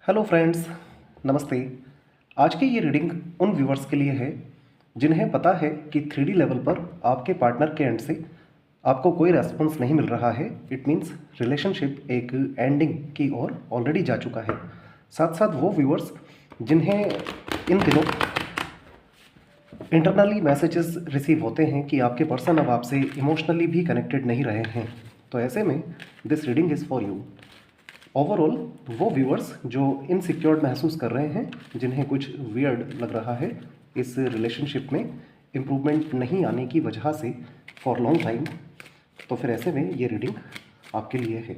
Hello friends, नमस्ते। आज की ये रीडिंग उन व्यूवर्स के लिए है जिन्हें पता है कि 3D लेवल पर आपके पार्टनर के एंड से आपको कोई रेस्पॉन्स नहीं मिल रहा है। इट मीन्स रिलेशनशिप एक एंडिंग की ओर ऑलरेडी जा चुका है। साथ साथ वो व्यूवर्स जिन्हें इन दिनों इंटरनली मैसेजेस रिसीव होते हैं कि आपके पर्सन अब आपसे इमोशनली भी कनेक्टेड नहीं रहे हैं, तो ऐसे में this reading is for you. Overall वो व्यूअर्स जो इनसिक्योर्ड महसूस कर रहे हैं, जिन्हें कुछ वियर्ड लग रहा है इस रिलेशनशिप में इम्प्रूवमेंट नहीं आने की वजह से फॉर लॉन्ग टाइम, तो फिर ऐसे में ये रीडिंग आपके लिए है।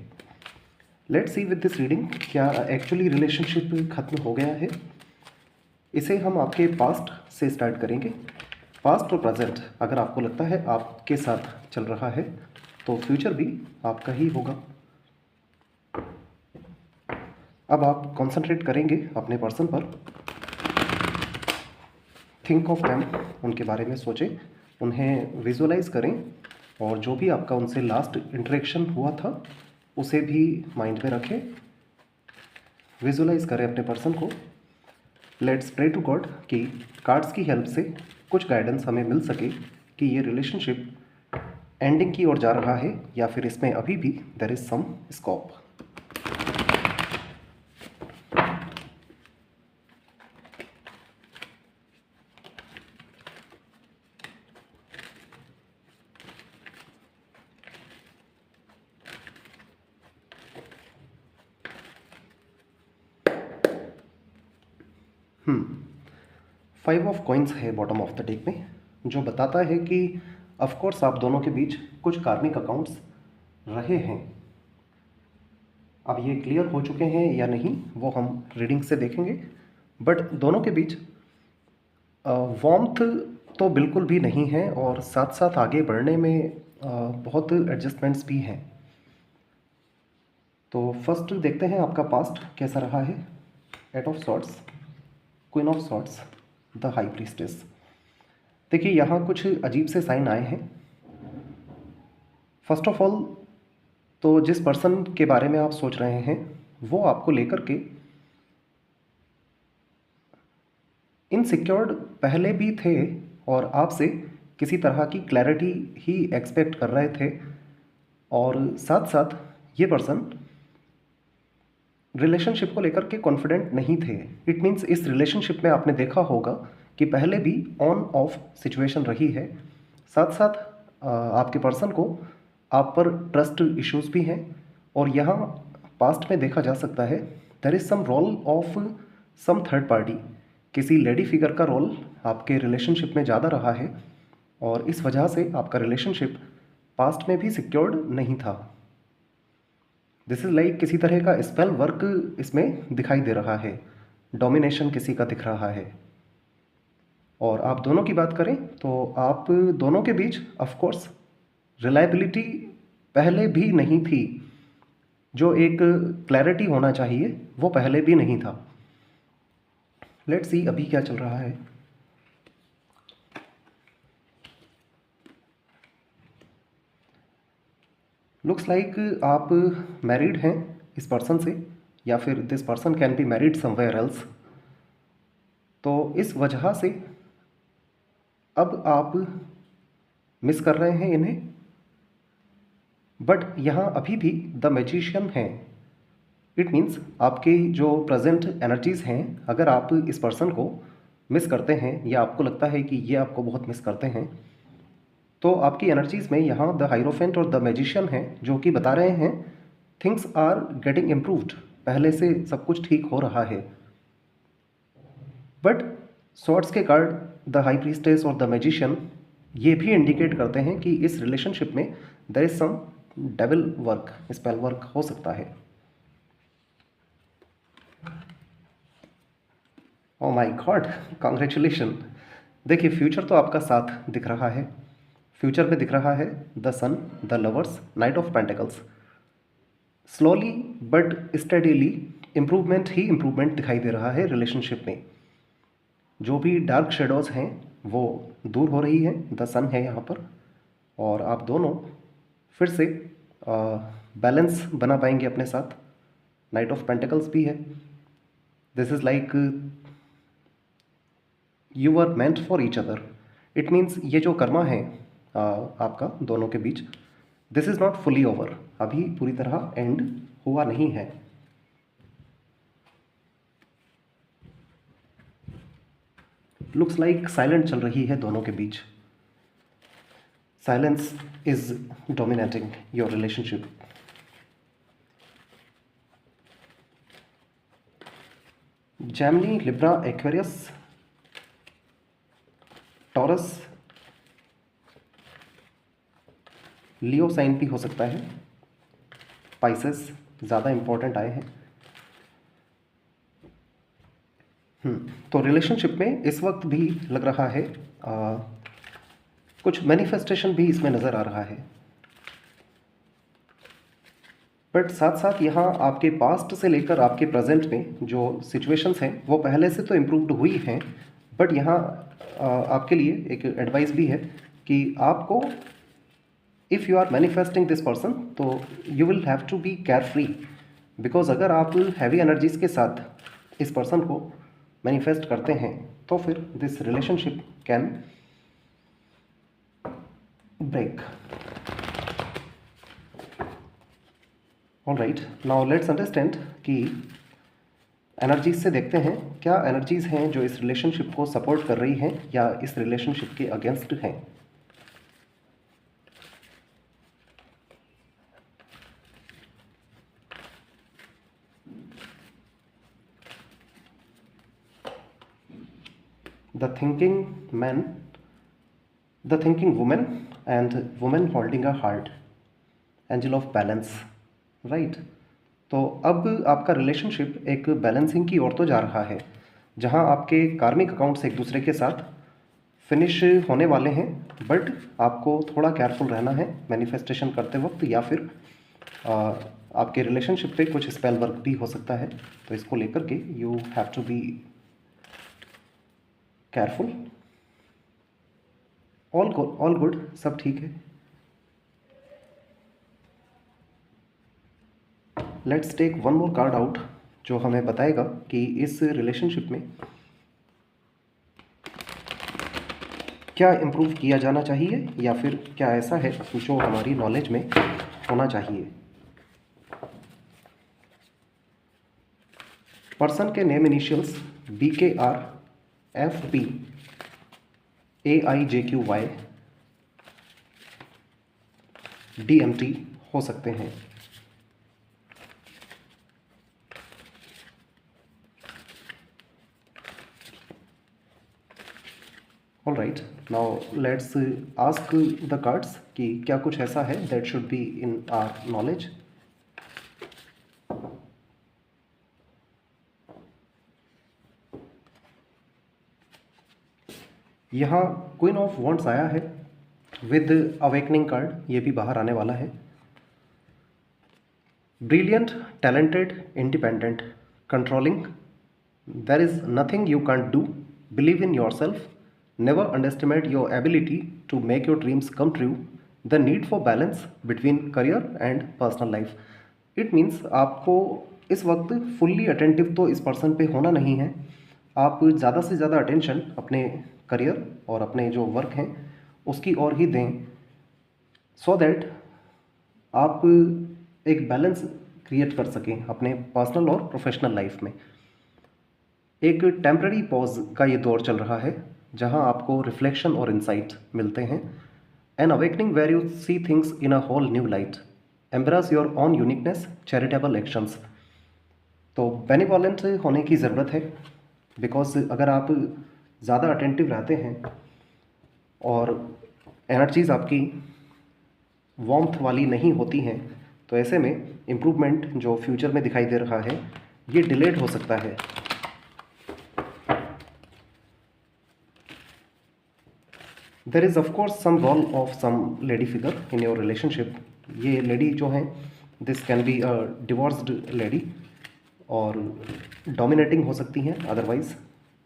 Let's see with this reading क्या एक्चुअली रिलेशनशिप ख़त्म हो गया है। इसे हम आपके पास्ट से स्टार्ट करेंगे। पास्ट और प्रेजेंट अगर आपको लगता है आपके साथ चल रहा है तो फ्यूचर भी आपका ही होगा। अब आप कंसंट्रेट करेंगे अपने पर्सन पर। थिंक ऑफ देम, उनके बारे में सोचें, उन्हें विजुअलाइज करें और जो भी आपका उनसे लास्ट इंटरेक्शन हुआ था उसे भी माइंड में रखें। विजुअलाइज करें अपने पर्सन को। लेट्स प्रे टू गॉड कि कार्ड्स की हेल्प से कुछ गाइडेंस हमें मिल सके कि ये रिलेशनशिप एंडिंग की ओर जा रहा है या फिर इसमें अभी भी there is some scope. Five of coins है बॉटम ऑफ द डेक में, जो बताता है कि ऑफकोर्स आप दोनों के बीच कुछ कार्मिक अकाउंट्स रहे हैं। अब ये क्लियर हो चुके हैं या नहीं वो हम रीडिंग से देखेंगे, बट दोनों के बीच वार्मथ तो बिल्कुल भी नहीं है और साथ साथ आगे बढ़ने में बहुत एडजस्टमेंट्स भी हैं। तो फर्स्ट देखते हैं आपका पास्ट कैसा रहा है। Eight of swords, queen of swords, the high priestess. देखिए यहाँ कुछ अजीब से साइन आए हैं। फर्स्ट ऑफ ऑल तो जिस पर्सन के बारे में आप सोच रहे हैं वो आपको लेकर के इनसिक्योर्ड पहले भी थे और आपसे किसी तरह की क्लैरिटी ही एक्सपेक्ट कर रहे थे, और साथ साथ ये पर्सन रिलेशनशिप को लेकर के कॉन्फिडेंट नहीं थे। इट मीन्स इस रिलेशनशिप में आपने देखा होगा कि पहले भी ऑन ऑफ सिचुएशन रही है। साथ साथ आपके पर्सन को आप पर ट्रस्ट इश्यूज भी हैं, और यहाँ पास्ट में देखा जा सकता है there is some role of some third party. किसी लेडी फिगर का रोल आपके रिलेशनशिप में ज़्यादा रहा है और इस वजह से आपका रिलेशनशिप पास्ट में भी सिक्योर्ड नहीं था। दिस इज़ लाइक किसी तरह का स्पेल वर्क इसमें दिखाई दे रहा है, डोमिनेशन किसी का दिख रहा है। और आप दोनों की बात करें तो आप दोनों के बीच ऑफ कोर्स रिलायबिलिटी पहले भी नहीं थी। जो एक क्लैरिटी होना चाहिए वो पहले भी नहीं था। लेट्स सी अभी क्या चल रहा है। लुक्स लाइक आप मैरिड हैं इस पर्सन से, या फिर this person can be married somewhere else. तो इस वजह से अब आप मिस कर रहे हैं इन्हें, बट यहाँ अभी भी द मैजिशियन हैं। इट मीन्स आपकी जो प्रेजेंट एनर्जीज़ हैं, अगर आप इस पर्सन को मिस करते हैं या आपको लगता है कि ये आपको बहुत मिस करते हैं, तो आपकी एनर्जीज़ में यहाँ द हाइरोफेंट और द मैजिशियन हैं, जो कि बता रहे हैं थिंग्स आर गेटिंग इम्प्रूव्ड, पहले से सब कुछ ठीक हो रहा है। बट सॉर्ड्स के कार्ड द हाई प्रीस्टेस और द मैजिशियन ये भी इंडिकेट करते हैं कि इस रिलेशनशिप में there is some devil work, spell work हो सकता है। Oh my god, congratulation. देखिए फ्यूचर तो आपका साथ दिख रहा है। फ्यूचर में दिख रहा है the sun, the lovers, knight of pentacles. Slowly but steadily improvement ही इम्प्रूवमेंट दिखाई दे रहा है रिलेशनशिप में। जो भी डार्क शेडोज़ हैं वो दूर हो रही है। द सन है यहाँ पर, और आप दोनों फिर से बैलेंस बना पाएंगे अपने साथ। नाइट ऑफ पेंटिकल्स भी है। This is like you are meant for each other. It means ये जो कर्मा है आपका दोनों के बीच, this is not fully over, अभी पूरी तरह एंड हुआ नहीं है। लुक्स लाइक साइलेंट चल रही है दोनों के बीच। Silence is dominating your relationship. Gemini, Libra, Aquarius, Taurus, Leo sign भी हो सकता है, पाइसेस ज़्यादा इम्पोर्टेंट आए हैं। तो रिलेशनशिप में इस वक्त भी लग रहा है कुछ मैनिफेस्टेशन भी इसमें नज़र आ रहा है, बट साथ साथ यहाँ आपके पास्ट से लेकर आपके प्रेजेंट में जो सिचुएशंस हैं वो पहले से तो इम्प्रूव्ड हुई हैं, बट यहाँ आपके लिए एक एडवाइस भी है कि आपको if you are manifesting this person तो you will have to be carefree, because अगर आप हैवी एनर्जीज के साथ इस पर्सन को मैनिफेस्ट करते हैं तो फिर this relationship can break. Alright, now let's understand कि एनर्जीज से देखते हैं क्या एनर्जीज हैं जो इस रिलेशनशिप को सपोर्ट कर रही हैं या इस रिलेशनशिप के अगेंस्ट हैं। The thinking man, the thinking women and women holding a heart, angel of balance, right. तो अब आपका रिलेशनशिप एक बैलेंसिंग की ओर तो जा रहा है, जहां आपके कार्मिक अकाउंट्स एक दूसरे के साथ फिनिश होने वाले हैं, बट आपको थोड़ा केयरफुल रहना है मैनिफेस्टेशन करते वक्त, या फिर आपके रिलेशनशिप पे कुछ स्पेल वर्क भी हो सकता है, तो इसको लेकर के you have to be careful. All good, सब ठीक है। Let's take one more card out जो हमें बताएगा कि इस रिलेशनशिप में क्या इम्प्रूव किया जाना चाहिए या फिर क्या ऐसा है जो हमारी नॉलेज में होना चाहिए। पर्सन के name initials BKR, FP, AIJQY, DMT हो सकते हैं। Alright, now let's ask the cards कि क्या कुछ ऐसा है that should be in our knowledge. यहाँ क्वीन ऑफ वॉन्ड्स आया है विद अवेकनिंग कार्ड, ये भी बाहर आने वाला है। Brilliant, talented, independent, controlling, there is nothing you can't do, believe in yourself, never underestimate your ability to make your dreams come true, the need for balance between career and personal life। it means आपको इस वक्त fully attentive तो इस person पे होना नहीं है, आप ज़्यादा से ज़्यादा अटेंशन अपने करियर और अपने जो वर्क हैं उसकी ओर ही दें, सो दैट आप एक बैलेंस क्रिएट कर सकें अपने पर्सनल और प्रोफेशनल लाइफ में। एक टेम्पररी पॉज का ये दौर चल रहा है जहां आपको रिफ्लेक्शन और इंसाइट मिलते हैं। An awakening where you see things in a whole new light, embrace your own uniqueness, charitable actions. तो बेनिवोलेंट होने की ज़रूरत है, बिकॉज अगर आप ज़्यादा अटेंटिव रहते हैं और एनर्जीज़ आपकी वार्मथ वाली नहीं होती हैं, तो ऐसे में इम्प्रूवमेंट जो फ्यूचर में दिखाई दे रहा है ये डिलेड हो सकता है। There is of course some role of some lady figure in your relationship. ये लेडी जो हैं, this can be a divorced lady और डोमिनेटिंग हो सकती हैं, अदरवाइज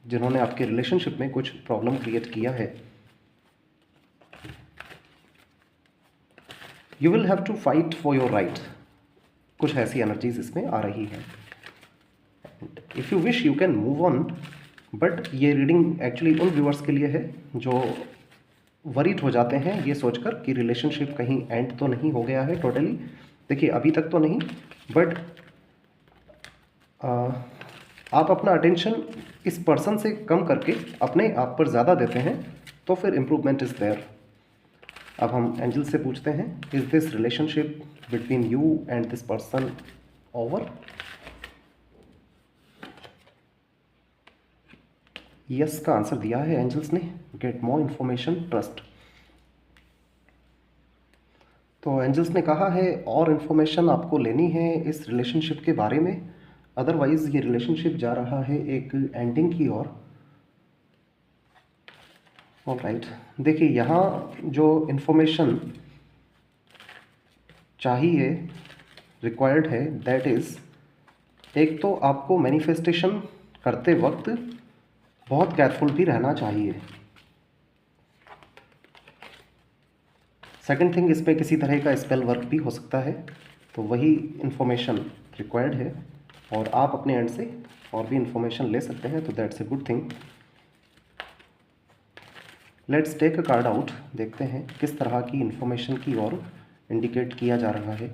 जिन्होंने आपके रिलेशनशिप में कुछ प्रॉब्लम क्रिएट किया है। You will have to fight for your right, कुछ ऐसी एनर्जीज इसमें आ रही हैं। If you wish you can move on, but ये रीडिंग एक्चुअली उन व्यूअर्स के लिए है जो वरीड हो जाते हैं ये सोचकर कि रिलेशनशिप कहीं एंड तो नहीं हो गया है टोटली। देखिए अभी तक तो नहीं, बट आप अपना अटेंशन इस पर्सन से कम करके अपने आप पर ज़्यादा देते हैं तो फिर इम्प्रूवमेंट इज़ देयर। अब हम एंजल से पूछते हैं, is this relationship between you and this person over? Yes का आंसर दिया है एंजल्स ने। Get more information, trust. तो एंजल्स ने कहा है और इन्फॉर्मेशन आपको लेनी है इस रिलेशनशिप के बारे में, अदरवाइज़ ये रिलेशनशिप जा रहा है एक एंडिंग की ओर। ऑलराइट, देखिए यहाँ जो इन्फॉर्मेशन चाहिए, रिक्वायर्ड है, दैट इज़, एक तो आपको मैनिफेस्टेशन करते वक्त बहुत केयरफुल भी रहना चाहिए। सेकंड थिंग, इस पर किसी तरह का स्पेल वर्क भी हो सकता है, तो वही इन्फॉर्मेशन रिक्वायर्ड है और आप अपने एंड से और भी इन्फॉर्मेशन ले सकते हैं, तो that's a good thing. Let's take a card out, देखते हैं किस तरह की इन्फॉर्मेशन की ओर इंडिकेट किया जा रहा है।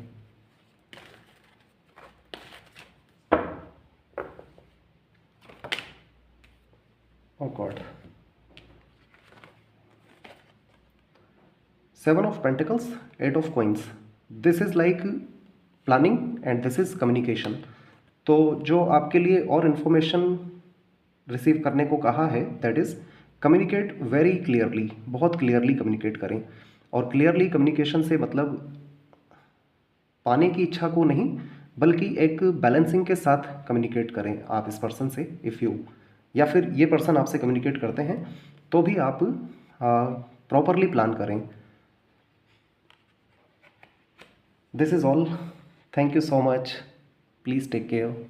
Oh God, 7 of pentacles, 8 of coins. This is like planning and this is communication. तो जो आपके लिए और इन्फॉर्मेशन रिसीव करने को कहा है, that is communicate very clearly, बहुत क्लियरली कम्युनिकेट करें। और क्लियरली कम्युनिकेशन से मतलब पाने की इच्छा को नहीं, बल्कि एक बैलेंसिंग के साथ कम्युनिकेट करें आप इस पर्सन से, इफ़ यू, या फिर ये पर्सन आपसे कम्युनिकेट करते हैं तो भी आप प्रॉपरली प्लान करें। This is all, thank you so much, please take care.